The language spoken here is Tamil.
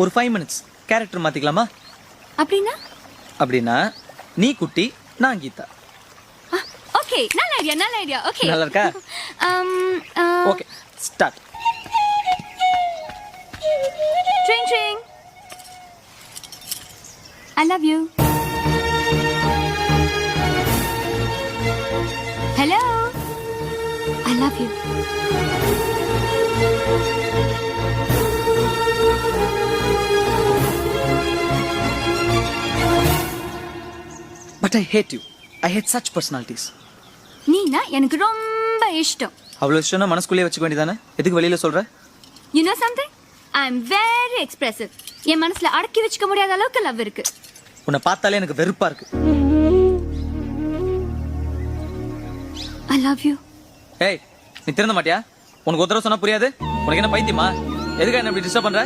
ஒரு 5 மினிட்ஸ் கேரக்டர் மாத்திக்கலாமா? அப்படின்னா அப்படின்னா நீ குட்டி, நான் கீதா. ஓகே, நல்ல ஐடியா. ஓகே, நல்லா இருக்கா? Okay, start. Tring tring. I love you. Hello. I love you. But I hate you. I hate such personalities. நீனா எனக்கு ரொம்ப இஷ்டம். அவ்வளோ இஷ்டம்னா மனசுக்குள்ளேயே வச்சுக்க வேண்டியதானே? எதுக்கு வெளியில சொல்ற? You know something? I am very expressive. என் மனசுல அடக்கி வச்சுக்க முடியாத அளவுக்கு லவ் இருக்கு. உன்னை பார்த்தாலே எனக்கு வெறுப்பா இருக்கு. I love you. ஏய், நீ திருந்த மாட்டியா? உனக்கு ஒரு தடவை சொன்னா புரியாது? உனக்கு என்ன பைத்தியமா? எதுக்கு என்ன இப்படி டிஸ்டர்ப் பண்ற?